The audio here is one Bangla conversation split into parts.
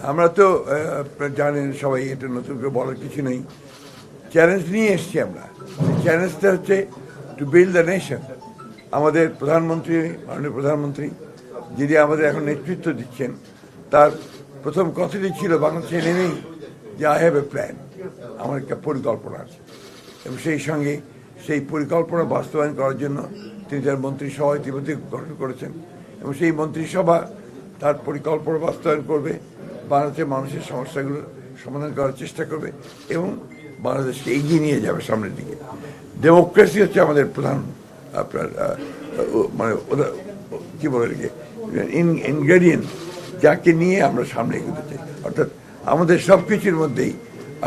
আমরা তো জানেন সবাই, এটা নতুন করে বলার কিছু নেই। চ্যালেঞ্জ নিয়ে এসছি আমরা। চ্যালেঞ্জটা হচ্ছে টু বিল্ড দ্য নেশন। আমাদের প্রধানমন্ত্রী, মাননীয় প্রধানমন্ত্রী যিনি আমাদের এখন নেতৃত্ব দিচ্ছেন, তার প্রথম কথাটি ছিল বাংলাদেশে নেমেই যে আই হ্যাভ এ প্ল্যান, আমার একটা পরিকল্পনা আছে। এবং সেই সঙ্গে সেই পরিকল্পনা বাস্তবায়ন করার জন্য তিনি তার মন্ত্রিসভা ইতিমধ্যে গঠন করেছেন এবং সেই মন্ত্রিসভা তার পরিকল্পনা বাস্তবায়ন করবে, বাংলাদেশের মানুষের সমস্যাগুলো সমাধান করার চেষ্টা করবে এবং বাংলাদেশকে এগিয়ে নিয়ে যাবে সামনের দিকে। ডেমোক্রেসি হচ্ছে আমাদের প্রধান আপনার মানে কী বলে ইনগ্রেডিয়েন্ট, যাকে নিয়ে আমরা সামনে এগোতে চাই। অর্থাৎ আমাদের সব কিছুর মধ্যেই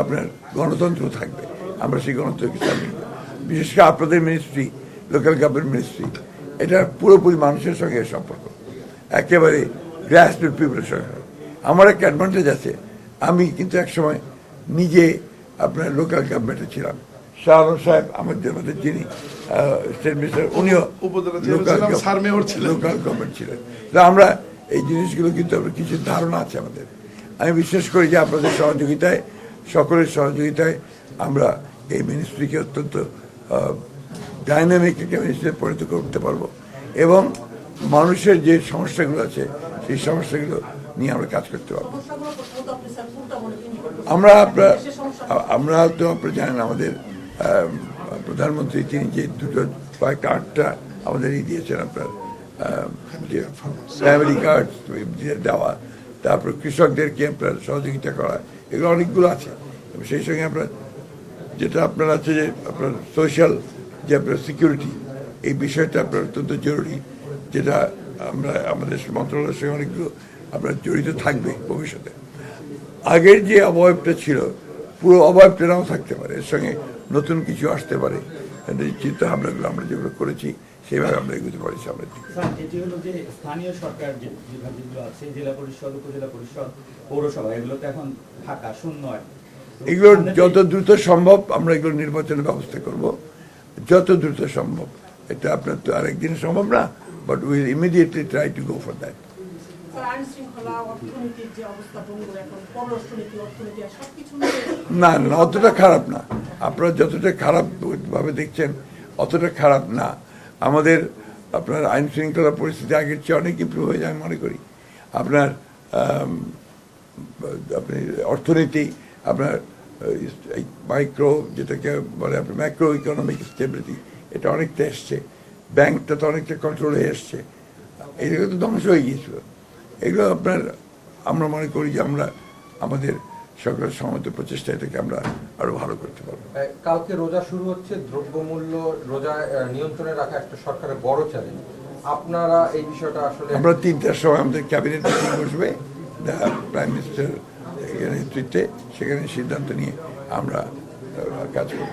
আপনার গণতন্ত্র থাকবে, আমরা সেই গণতন্ত্রকে সামনে নেব। বিশেষ করে আপনাদের মিনিস্ট্রি, লোকাল গভর্নমেন্ট মিনিস্ট্রি, এটা পুরোপুরি মানুষের সঙ্গে সম্পর্ক, একেবারে গ্রাসরুট পিপলের সঙ্গে। আমার একটা অ্যাডভান্টেজ আছে, আমি কিন্তু একসময় নিজে আপনার লোকাল গভর্নমেন্টে ছিলাম। শাহ আলম সাহেব আমাদের যিনি স্টেট মিনিস্টার, উনিও লোকাল গভর্নমেন্ট ছিলেন। তো আমরা এই জিনিসগুলো কিন্তু কিছু ধারণা আছে আমাদের। আমি বিশ্বাস করি যে আপনাদের সহযোগিতায়, সকলের সহযোগিতায় আমরা এই মিনিস্ট্রিকে অত্যন্ত ডাইনামিক একটা মিনিস্ট্রিতে পরিণত করতে পারবো এবং মানুষের যে সমস্যাগুলো আছে সেই সমস্যাগুলো নিয়ে আমরা কাজ করতে পারবো। আমরা তো আপনারা জানেন আমাদের প্রধানমন্ত্রী তিনি যে কয়েকটা 8টা আমাদের দিয়েছেন আপনার ফ্যামিলি কার্ড দেওয়া, তারপর কৃষকদেরকে আপনার সহযোগিতা করা, এগুলো অনেকগুলো আছে। সেই সঙ্গে আপনার যেটা আপনার আছে যে আপনার সোশ্যাল যে আপনার সিকিউরিটি, এই বিষয়টা আপনার অত্যন্ত জরুরি, যেটা আমরা আমাদের মন্ত্রণালয়ের সঙ্গে অনেকগুলো আপনার জড়িত থাকবে ভবিষ্যতে। আগের যে অবয়বটা ছিল পুরো অবয়বটা নাও থাকতে পারে, এর সঙ্গে নতুন কিছু আসতে পারে। চিন্তা ভাবনাগুলো আমরা যেগুলো করেছি সেইভাবে আমরা এগোতে পারি সামনের দিকে। এটি হলো যে স্থানীয় সরকার যে বিভাগগুলো আছে, জেলা পরিষদ, উপজেলা পরিষদ, পৌরসভা, এগুলো তো এখন ফাঁকা শূন্য। এগুলো যত দ্রুত সম্ভব আমরা এগুলো নির্বাচনের ব্যবস্থা করব, যত দ্রুত সম্ভব। এটা আপনার তো আরেকদিন সম্ভব না, but will immediately try to go for that. না না, অতটা খারাপ না। আপনারা যতটা খারাপ ভাবে দেখছেন অতটা খারাপ না। আমাদের আপনার আইন শৃঙ্খলা পরিস্থিতি আগের চেয়ে অনেক ইমপ্রুভ হয়ে যায় আমি মনে করি। আপনার আপনি অর্থনীতি, আপনার মাইক্রো যেটাকে বলে আপনার ম্যাক্রো ইকোনমিক স্টেবিলিটি, এটা অনেকটা এসছে। ব্যাংকটা তো অনেকটা কন্ট্রোলে এসছে। এগুলো তো ধ্বংস হয়ে গিয়েছিল। এগুলো আপনার আমরা মনে করি যে আমরা আমাদের সকলের সমস্ত প্রচেষ্টা এটাকে আমরা আরো ভালো করতে পারবো। কালকে রোজা শুরু হচ্ছে, দ্রব্যমূল্য রোজা নিয়ন্ত্রণে রাখা একটা সরকারের বড় চ্যালেঞ্জ। আপনারা এই বিষয়টা আসলে আমরা 3টার সময় আমাদের ক্যাবিনেট মিটিং বসবে প্রাইম মিনিস্টার নেতৃত্বে, সেখানে সিদ্ধান্ত নিয়ে আমরা কাজ করব।